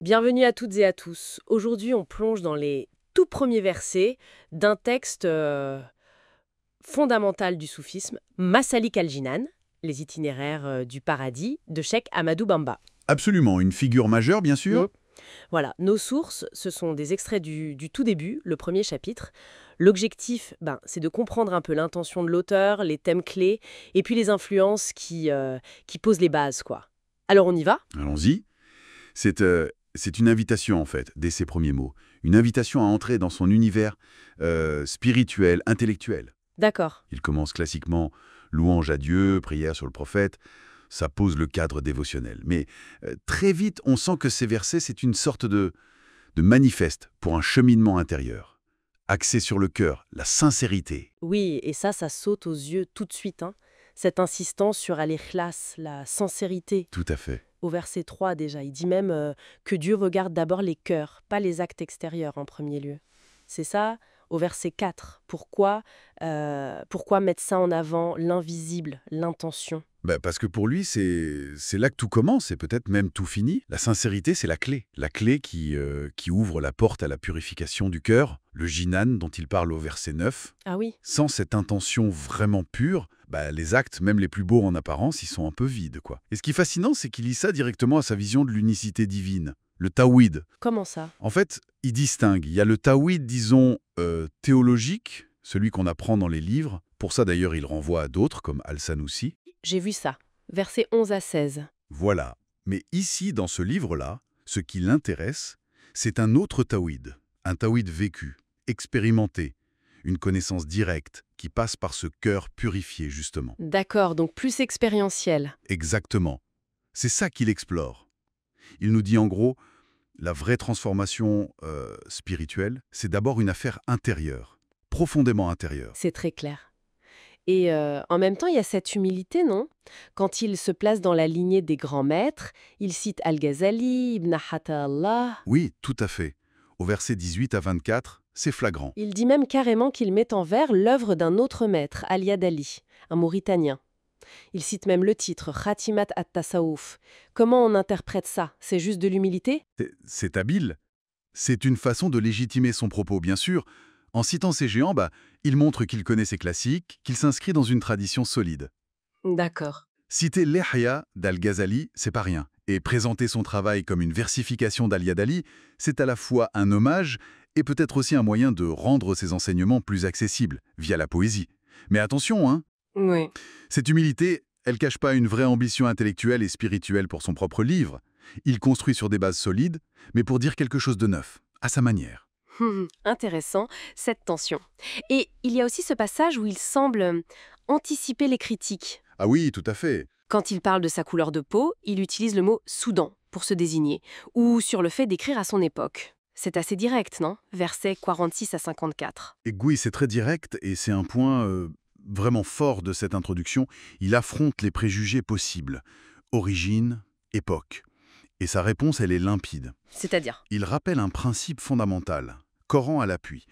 Bienvenue à toutes et à tous. Aujourd'hui, on plonge dans les tout premiers versets d'un texte fondamental du soufisme, Masalik al-Jinan, les itinéraires du paradis, de Cheikh Ahmadou Bamba. Absolument, une figure majeure, bien Mm. sûr. Voilà, nos sources, ce sont des extraits du tout début, le premier chapitre. L'objectif, c'est de comprendre un peu l'intention de l'auteur, les thèmes clés, et puis les influences qui posent les bases, quoi. Alors on y va? Allons-y. C'est une invitation, en fait, dès ses premiers mots. Une invitation à entrer dans son univers spirituel, intellectuel. D'accord. Il commence classiquement louange à Dieu, prière sur le prophète. Ça pose le cadre dévotionnel. Mais très vite, on sent que ces versets, c'est une sorte de manifeste pour un cheminement intérieur. Axé sur le cœur, la sincérité. Oui, et ça saute aux yeux tout de suite, hein. Cette insistance sur al-ikhlas, la sincérité. Tout à fait. Au verset 3 déjà, il dit même que Dieu regarde d'abord les cœurs, pas les actes extérieurs en premier lieu. C'est ça, au verset 4. Pourquoi mettre ça en avant, l'invisible, l'intention? Parce que pour lui, c'est là que tout commence et peut-être même tout finit. La sincérité, c'est la clé. La clé qui ouvre la porte à la purification du cœur, le jinan dont il parle au verset 9. Ah oui, Sans cette intention vraiment pure, les actes, même les plus beaux en apparence, ils sont un peu vides, quoi. Et ce qui est fascinant, c'est qu'il lie ça directement à sa vision de l'unicité divine, le tawhid. comment ça? En fait, il distingue. Il y a le tawhid, disons, théologique, celui qu'on apprend dans les livres. Pour ça, d'ailleurs, il renvoie à d'autres, comme Al-Sanoussi. J'ai vu ça. Versets 11 à 16. Voilà. Mais ici, dans ce livre-là, ce qui l'intéresse, c'est un autre tawhid. Un tawhid vécu, expérimenté, une connaissance directe qui passe par ce cœur purifié, justement. D'accord, donc plus expérientiel. Exactement. C'est ça qu'il explore. Il nous dit en gros, la vraie transformation spirituelle, c'est d'abord une affaire intérieure, profondément intérieure. C'est très clair. Et en même temps, il y a cette humilité, non? Quand il se place dans la lignée des grands maîtres, il cite Al-Ghazali, Ibn Allah. Oui, tout à fait. Au verset 18 à 24, c'est flagrant. Il dit même carrément qu'il met en vers l'œuvre d'un autre maître, Aliad Ali, un Mauritanien. Il cite même le titre, Khatimat at-Tasawuf. Comment on interprète ça? C'est juste de l'humilité? C'est habile. C'est une façon de légitimer son propos, bien sûr. En citant ces géants, il montre qu'il connaît ses classiques, qu'il s'inscrit dans une tradition solide. D'accord. Citer l'Ihya d'Al-Ghazali, c'est pas rien. Et présenter son travail comme une versification d'Aliad Ali, c'est à la fois un hommage et peut-être aussi un moyen de rendre ses enseignements plus accessibles, via la poésie. Mais attention, hein, Oui. cette humilité, elle cache pas une vraie ambition intellectuelle et spirituelle pour son propre livre. Il construit sur des bases solides, mais pour dire quelque chose de neuf, à sa manière. Intéressant, cette tension. Et il y a aussi ce passage où il semble anticiper les critiques. Ah oui, tout à fait. Quand il parle de sa couleur de peau, il utilise le mot Soudan pour se désigner, ou sur le fait d'écrire à son époque. C'est assez direct, non? Versets 46 à 54. Et Gouy, c'est très direct et c'est un point vraiment fort de cette introduction. Il affronte les préjugés possibles. Origine, époque. Et sa réponse, elle est limpide. C'est-à-dire? Il rappelle un principe fondamental, Coran à l'appui.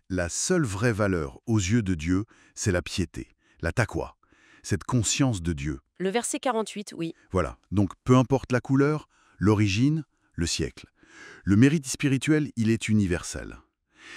La seule vraie valeur aux yeux de Dieu, c'est la piété, la taqwa, cette conscience de Dieu. Le verset 48, oui. Voilà, donc peu importe la couleur, l'origine, le siècle. Le mérite spirituel, il est universel.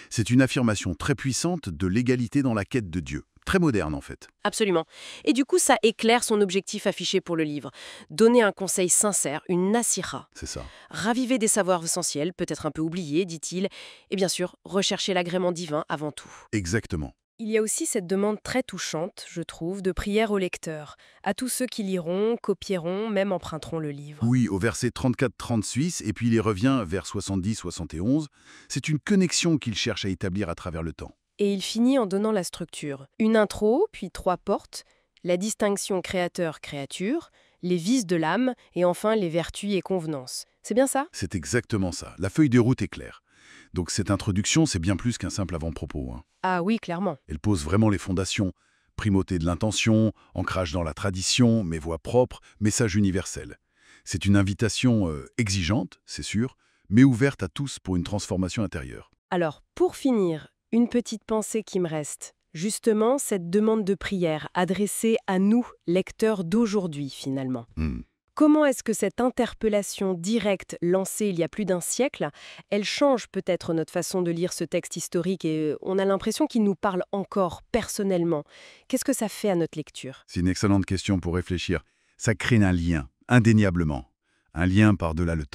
C'est une affirmation très puissante de l'égalité dans la quête de Dieu. Très moderne, en fait. Absolument. Et du coup, ça éclaire son objectif affiché pour le livre. Donner un conseil sincère, une nasiha. C'est ça. Raviver des savoirs essentiels, peut-être un peu oubliés, dit-il. Et bien sûr, rechercher l'agrément divin avant tout. Exactement. Il y a aussi cette demande très touchante, je trouve, de prière au lecteur, à tous ceux qui liront, copieront, même emprunteront le livre. Oui, au verset 34-36, et puis il y revient vers 70-71. C'est une connexion qu'il cherche à établir à travers le temps. Et il finit en donnant la structure. Une intro, puis 3 portes, la distinction créateur-créature, les vices de l'âme, et enfin les vertus et convenances. C'est bien ça? C'est exactement ça. La feuille de route est claire. Donc cette introduction, c'est bien plus qu'un simple avant-propos, hein. Ah oui, clairement. Elle pose vraiment les fondations. Primauté de l'intention, ancrage dans la tradition, mes voix propres, message universel. C'est une invitation exigeante, c'est sûr, mais ouverte à tous pour une transformation intérieure. Alors, pour finir, une petite pensée qui me reste. Justement, cette demande de prière adressée à nous, lecteurs d'aujourd'hui, finalement. Hmm. Comment est-ce que cette interpellation directe lancée il y a plus d'un siècle, elle change peut-être notre façon de lire ce texte historique et on a l'impression qu'il nous parle encore personnellement. Qu'est-ce que ça fait à notre lecture? C'est une excellente question pour réfléchir. Ça crée un lien, indéniablement. Un lien par-delà le temps.